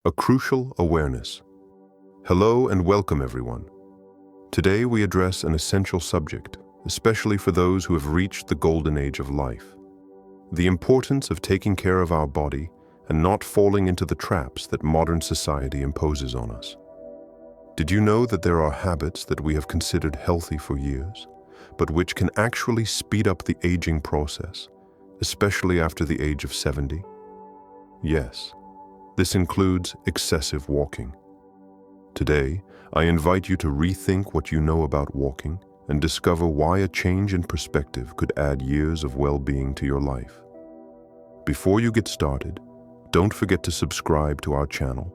A crucial awareness. Hello and welcome, everyone. Today we address an essential subject, especially for those who have reached the golden age of life. The importance of taking care of our body and not falling into the traps that modern society imposes on us. Did you know that there are habits that we have considered healthy for years, but which can actually speed up the aging process, especially after the age of 70? Yes. This includes excessive walking. Today, I invite you to rethink what you know about walking and discover why a change in perspective could add years of well-being to your life. Before you get started, don't forget to subscribe to our channel,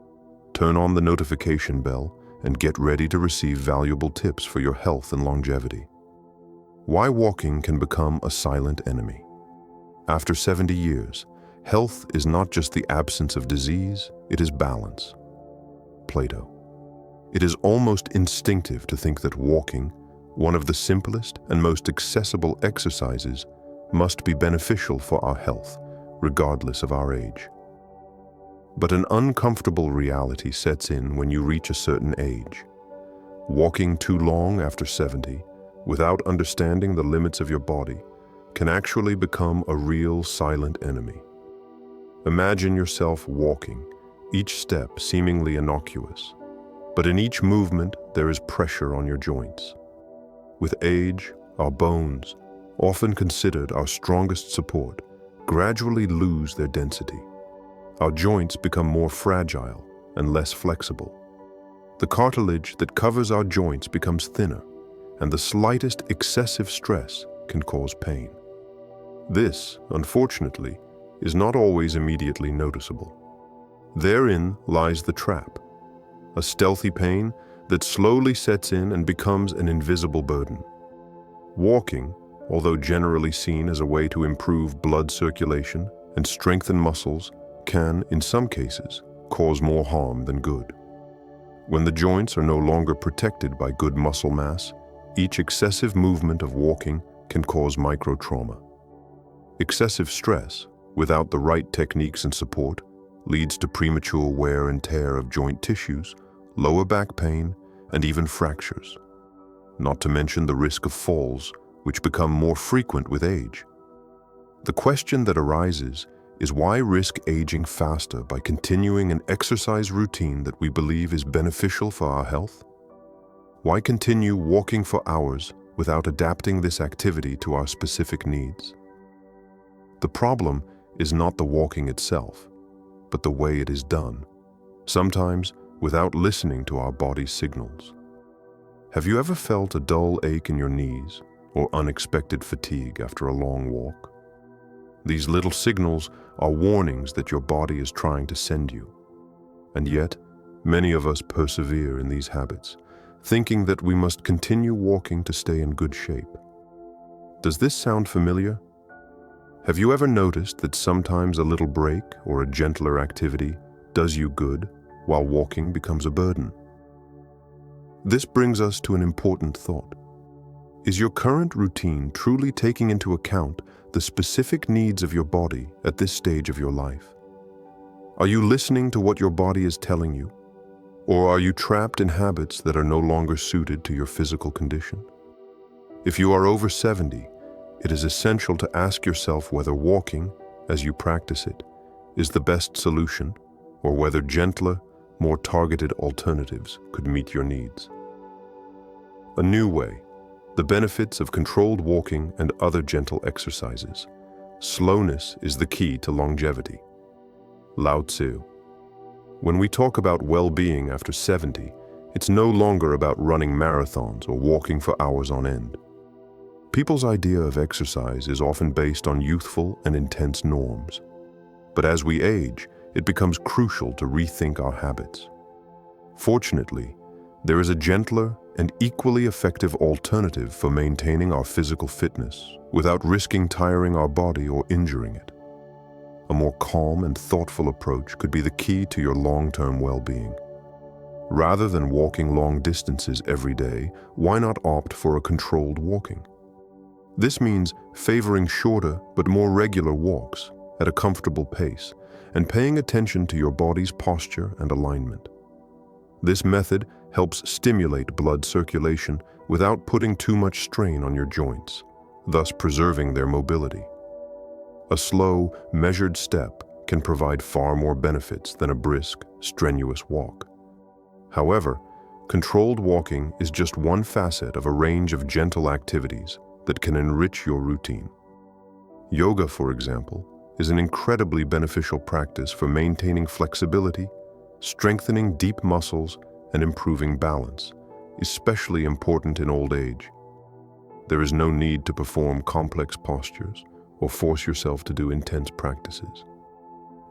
turn on the notification bell, and get ready to receive valuable tips for your health and longevity. Why walking can become a silent enemy. After 70 years, health is not just the absence of disease, it is balance. Plato. It is almost instinctive to think that walking, one of the simplest and most accessible exercises, must be beneficial for our health, regardless of our age. But an uncomfortable reality sets in when you reach a certain age. Walking too long after 70, without understanding the limits of your body, can actually become a real silent enemy. Imagine yourself walking, each step seemingly innocuous, but in each movement there is pressure on your joints. With age, our bones, often considered our strongest support, gradually lose their density. Our joints become more fragile and less flexible. The cartilage that covers our joints becomes thinner, and the slightest excessive stress can cause pain. This, unfortunately, is not always immediately noticeable. Therein lies the trap, a stealthy pain that slowly sets in and becomes an invisible burden. Walking, although generally seen as a way to improve blood circulation and strengthen muscles, can, in some cases, cause more harm than good. When the joints are no longer protected by good muscle mass, each excessive movement of walking can cause microtrauma. Excessive stress, without the right techniques and support, leads to premature wear and tear of joint tissues, lower back pain, and even fractures. Not to mention the risk of falls, which become more frequent with age. The question that arises is why risk aging faster by continuing an exercise routine that we believe is beneficial for our health? Why continue walking for hours without adapting this activity to our specific needs? The problem is not the walking itself, but the way it is done, sometimes without listening to our body's signals. Have you ever felt a dull ache in your knees or unexpected fatigue after a long walk? These little signals are warnings that your body is trying to send you. And yet, many of us persevere in these habits, thinking that we must continue walking to stay in good shape. Does this sound familiar? Have you ever noticed that sometimes a little break or a gentler activity does you good while walking becomes a burden? This brings us to an important thought. Is your current routine truly taking into account the specific needs of your body at this stage of your life? Are you listening to what your body is telling you? Or are you trapped in habits that are no longer suited to your physical condition? If you are over 70, it is essential to ask yourself whether walking, as you practice it, is the best solution, or whether gentler, more targeted alternatives could meet your needs. A new way, the benefits of controlled walking and other gentle exercises. Slowness is the key to longevity. Lao Tzu. When we talk about well-being after 70, it's no longer about running marathons or walking for hours on end. People's idea of exercise is often based on youthful and intense norms. But as we age, it becomes crucial to rethink our habits. Fortunately, there is a gentler and equally effective alternative for maintaining our physical fitness without risking tiring our body or injuring it. A more calm and thoughtful approach could be the key to your long-term well-being. Rather than walking long distances every day, why not opt for a controlled walking? This means favoring shorter but more regular walks at a comfortable pace and paying attention to your body's posture and alignment. This method helps stimulate blood circulation without putting too much strain on your joints, thus preserving their mobility. A slow, measured step can provide far more benefits than a brisk, strenuous walk. However, controlled walking is just one facet of a range of gentle activities that can enrich your routine. Yoga, for example, is an incredibly beneficial practice for maintaining flexibility, strengthening deep muscles, and improving balance, especially important in old age. There is no need to perform complex postures or force yourself to do intense practices.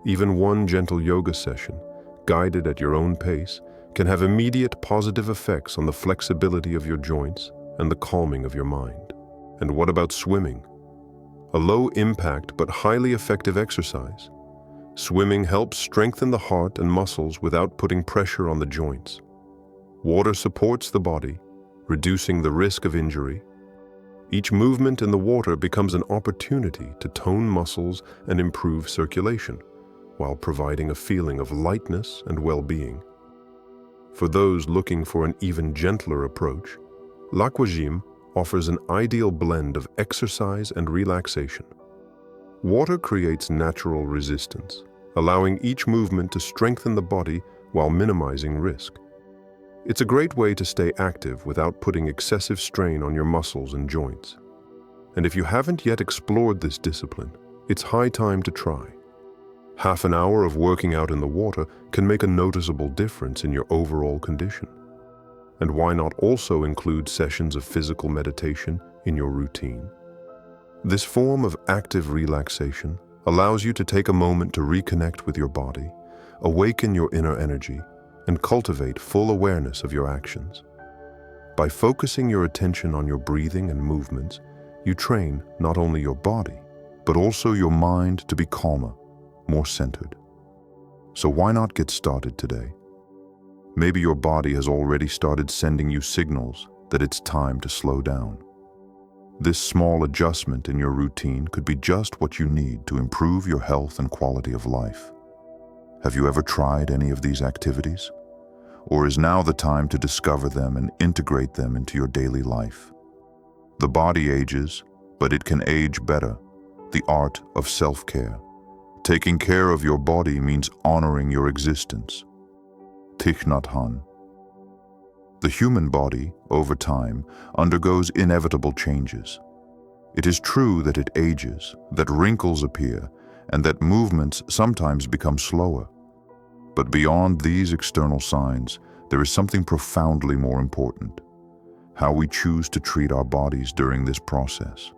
Even one gentle yoga session, guided at your own pace, can have immediate positive effects on the flexibility of your joints and the calming of your mind. And what about swimming? A low-impact but highly effective exercise. Swimming helps strengthen the heart and muscles without putting pressure on the joints. Water supports the body, reducing the risk of injury. Each movement in the water becomes an opportunity to tone muscles and improve circulation, while providing a feeling of lightness and well-being. For those looking for an even gentler approach, l'aquagym offers an ideal blend of exercise and relaxation. Water creates natural resistance, allowing each movement to strengthen the body while minimizing risk. It's a great way to stay active without putting excessive strain on your muscles and joints. And if you haven't yet explored this discipline, it's high time to try. Half an hour of working out in the water can make a noticeable difference in your overall condition. And why not also include sessions of physical meditation in your routine? This form of active relaxation allows you to take a moment to reconnect with your body, awaken your inner energy, and cultivate full awareness of your actions. By focusing your attention on your breathing and movements, you train not only your body, but also your mind to be calmer, more centered. So why not get started today? Maybe your body has already started sending you signals that it's time to slow down. This small adjustment in your routine could be just what you need to improve your health and quality of life. Have you ever tried any of these activities? Or is now the time to discover them and integrate them into your daily life? The body ages, but it can age better. The art of self-care. Taking care of your body means honoring your existence. Thich Nhat Hanh. The human body, over time, undergoes inevitable changes. It is true that it ages, that wrinkles appear, and that movements sometimes become slower. But beyond these external signs, there is something profoundly more important: how we choose to treat our bodies during this process.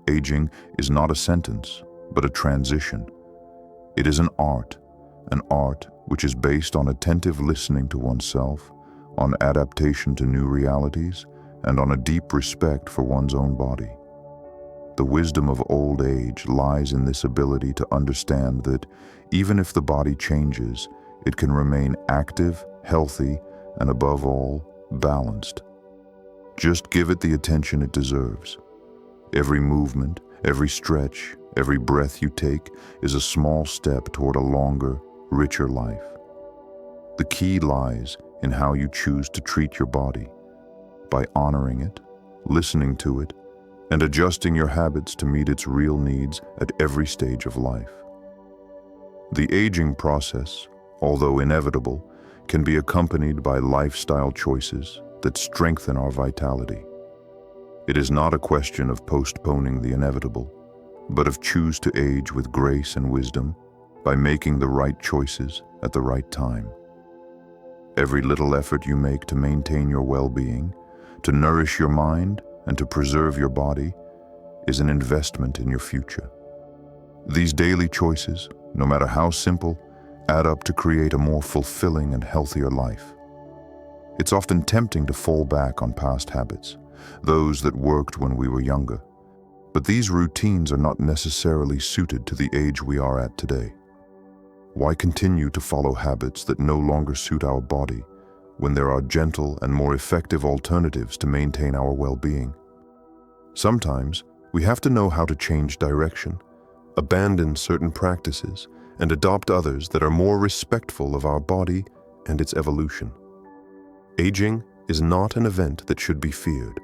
Aging is not a sentence, but a transition. It is an art which is based on attentive listening to oneself, on adaptation to new realities, and on a deep respect for one's own body. The wisdom of old age lies in this ability to understand that even if the body changes, it can remain active, healthy, and above all, balanced. Just give it the attention it deserves. Every movement, every stretch, every breath you take is a small step toward a longer, richer life. The key lies in how you choose to treat your body, by honoring it, listening to it, and adjusting your habits to meet its real needs at every stage of life. The aging process, although inevitable, can be accompanied by lifestyle choices that strengthen our vitality. It is not a question of postponing the inevitable, but of choose to age with grace and wisdom by making the right choices at the right time. Every little effort you make to maintain your well-being, to nourish your mind, and to preserve your body is an investment in your future. These daily choices, no matter how simple, add up to create a more fulfilling and healthier life. It's often tempting to fall back on past habits, those that worked when we were younger. But these routines are not necessarily suited to the age we are at today. Why continue to follow habits that no longer suit our body when there are gentle and more effective alternatives to maintain our well-being? Sometimes we have to know how to change direction, abandon certain practices, and adopt others that are more respectful of our body and its evolution. Aging is not an event that should be feared.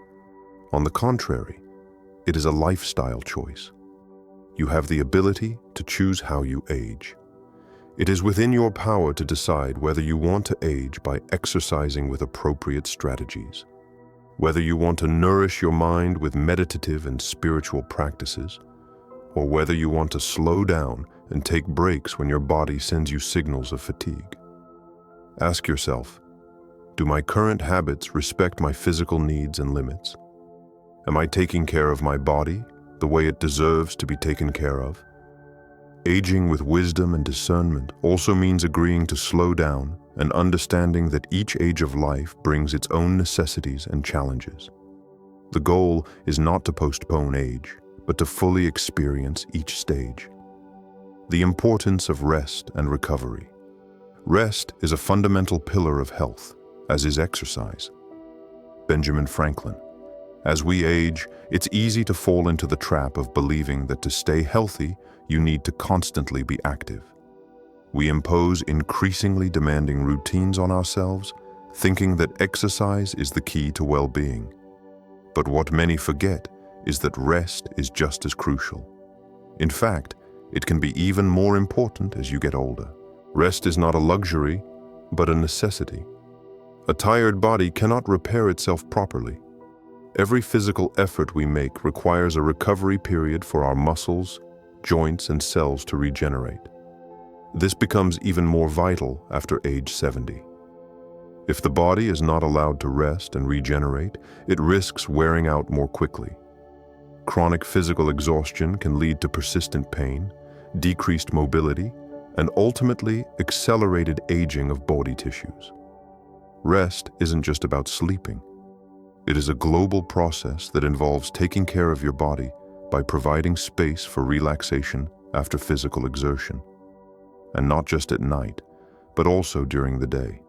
On the contrary, it is a lifestyle choice. You have the ability to choose how you age. It is within your power to decide whether you want to age by exercising with appropriate strategies, whether you want to nourish your mind with meditative and spiritual practices, or whether you want to slow down and take breaks when your body sends you signals of fatigue. Ask yourself, do my current habits respect my physical needs and limits? Am I taking care of my body the way it deserves to be taken care of? Aging with wisdom and discernment also means agreeing to slow down and understanding that each age of life brings its own necessities and challenges. The goal is not to postpone age, but to fully experience each stage. The importance of rest and recovery. Rest is a fundamental pillar of health, as is exercise. Benjamin Franklin. As we age, it's easy to fall into the trap of believing that to stay healthy, you need to constantly be active. We impose increasingly demanding routines on ourselves, thinking that exercise is the key to well-being. But what many forget is that rest is just as crucial. In fact, it can be even more important as you get older. Rest is not a luxury, but a necessity. A tired body cannot repair itself properly. Every physical effort we make requires a recovery period for our muscles, joints, and cells to regenerate. This becomes even more vital after age 70. If the body is not allowed to rest and regenerate, it risks wearing out more quickly. Chronic physical exhaustion can lead to persistent pain, decreased mobility, and ultimately accelerated aging of body tissues. Rest isn't just about sleeping. It is a global process that involves taking care of your body by providing space for relaxation after physical exertion. And not just at night, but also during the day.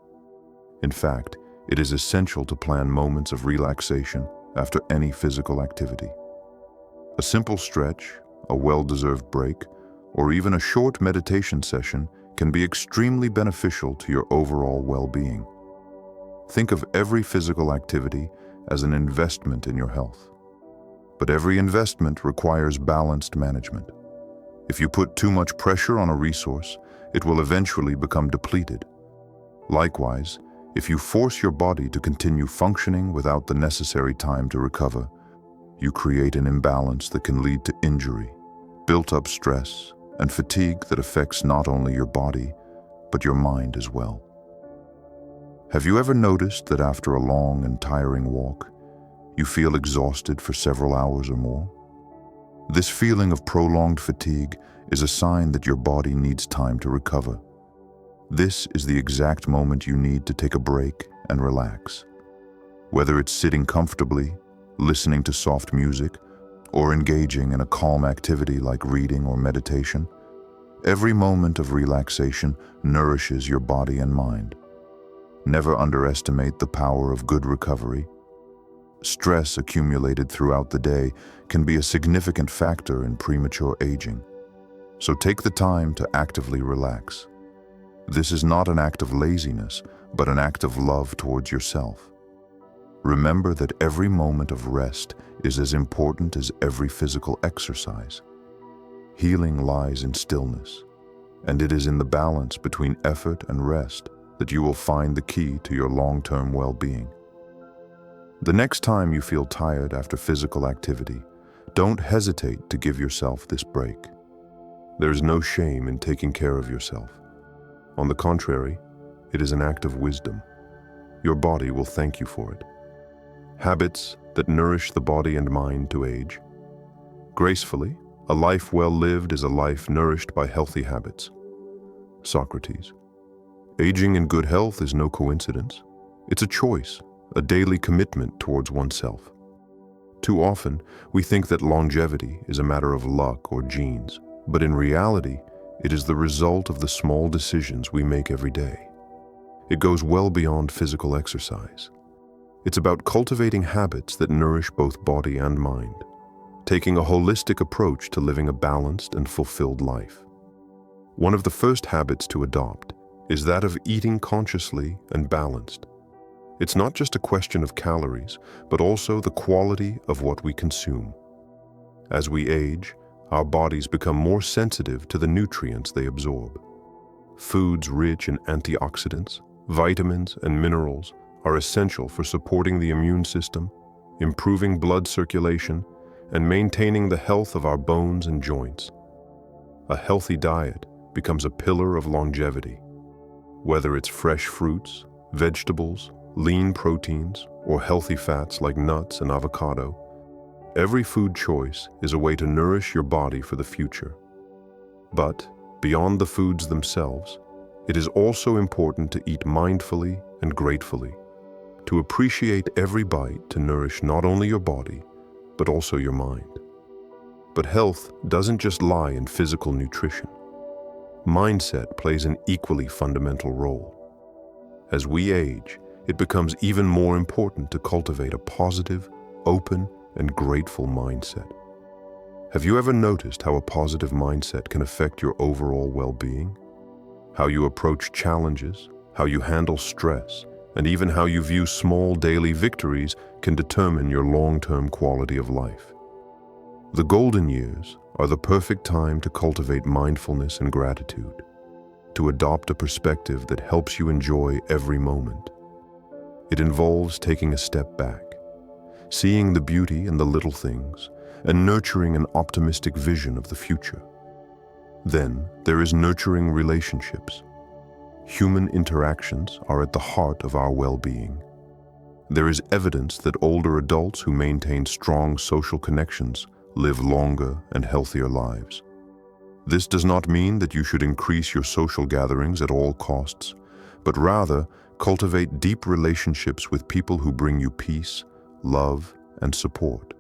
In fact, it is essential to plan moments of relaxation after any physical activity. A simple stretch, a well-deserved break, or even a short meditation session can be extremely beneficial to your overall well-being. Think of every physical activity as an investment in your health. But every investment requires balanced management. If you put too much pressure on a resource, it will eventually become depleted. Likewise, if you force your body to continue functioning without the necessary time to recover, you create an imbalance that can lead to injury, built-up stress, and fatigue that affects not only your body, but your mind as well. Have you ever noticed that after a long and tiring walk, you feel exhausted for several hours or more? This feeling of prolonged fatigue is a sign that your body needs time to recover. This is the exact moment you need to take a break and relax. Whether it's sitting comfortably, listening to soft music, or engaging in a calm activity like reading or meditation, every moment of relaxation nourishes your body and mind. Never underestimate the power of good recovery. Stress accumulated throughout the day can be a significant factor in premature aging. So take the time to actively relax. This is not an act of laziness, but an act of love towards yourself. Remember that every moment of rest is as important as every physical exercise. Healing lies in stillness, and it is in the balance between effort and rest that you will find the key to your long-term well-being. The next time you feel tired after physical activity, don't hesitate to give yourself this break. There is no shame in taking care of yourself. On the contrary, it is an act of wisdom. Your body will thank you for it. Habits that nourish the body and mind to age. Gracefully, a life well lived is a life nourished by healthy habits. Socrates. Aging in good health is no coincidence. It's a choice, a daily commitment towards oneself. Too often, we think that longevity is a matter of luck or genes, but in reality, it is the result of the small decisions we make every day. It goes well beyond physical exercise. It's about cultivating habits that nourish both body and mind, taking a holistic approach to living a balanced and fulfilled life. One of the first habits to adopt is that of eating consciously and balanced. It's not just a question of calories, but also the quality of what we consume. As we age, our bodies become more sensitive to the nutrients they absorb. Foods rich in antioxidants, vitamins, and minerals are essential for supporting the immune system, improving blood circulation, and maintaining the health of our bones and joints. A healthy diet becomes a pillar of longevity. Whether it's fresh fruits, vegetables, lean proteins, or healthy fats like nuts and avocado, every food choice is a way to nourish your body for the future. But beyond the foods themselves, it is also important to eat mindfully and gratefully, to appreciate every bite to nourish not only your body, but also your mind. But health doesn't just lie in physical nutrition. Mindset plays an equally fundamental role. As we age, it becomes even more important to cultivate a positive, open, and grateful mindset. Have you ever noticed how a positive mindset can affect your overall well-being? How you approach challenges, how you handle stress, and even how you view small daily victories can determine your long-term quality of life. The golden years are the perfect time to cultivate mindfulness and gratitude, to adopt a perspective that helps you enjoy every moment. It involves taking a step back, seeing the beauty in the little things, and nurturing an optimistic vision of the future. Then there is nurturing relationships. Human interactions are at the heart of our well-being. There is evidence that older adults who maintain strong social connections live longer and healthier lives. This does not mean that you should increase your social gatherings at all costs, but rather cultivate deep relationships with people who bring you peace, love, and support.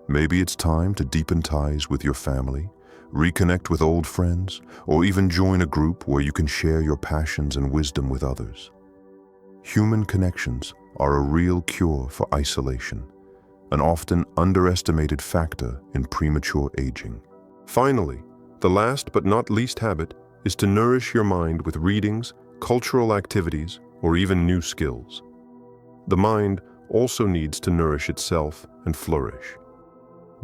Maybe it's time to deepen ties with your family, reconnect with old friends, or even join a group where you can share your passions and wisdom with others. Human connections are a real cure for isolation, an often underestimated factor in premature aging. Finally, the last but not least habit is to nourish your mind with readings, cultural activities, or even new skills. The mind also needs to nourish itself and flourish.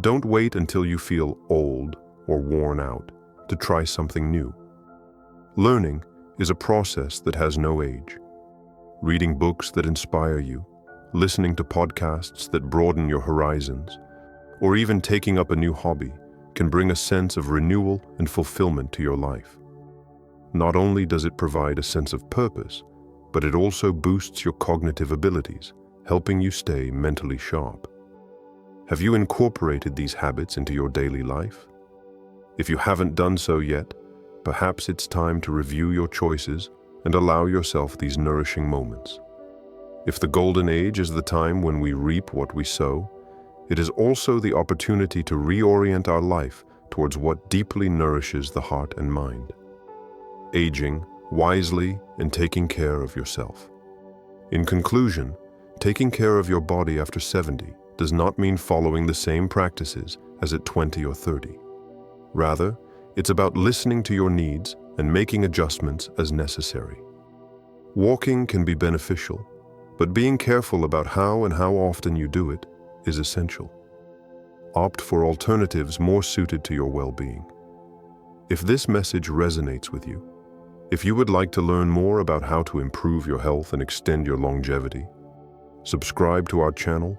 Don't wait until you feel old or worn out to try something new. Learning is a process that has no age. Reading books that inspire you, listening to podcasts that broaden your horizons, or even taking up a new hobby can bring a sense of renewal and fulfillment to your life. Not only does it provide a sense of purpose, but it also boosts your cognitive abilities, helping you stay mentally sharp. Have you incorporated these habits into your daily life? If you haven't done so yet, perhaps it's time to review your choices and allow yourself these nourishing moments. If the golden age is the time when we reap what we sow, it is also the opportunity to reorient our life towards what deeply nourishes the heart and mind. Aging wisely and taking care of yourself. In conclusion, taking care of your body after 70 does not mean following the same practices as at 20 or 30. Rather, it's about listening to your needs and making adjustments as necessary. Walking can be beneficial, but being careful about how and how often you do it is essential. Opt for alternatives more suited to your well-being. If this message resonates with you, if you would like to learn more about how to improve your health and extend your longevity, subscribe to our channel,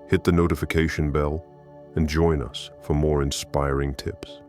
hit the notification bell, and join us for more inspiring tips.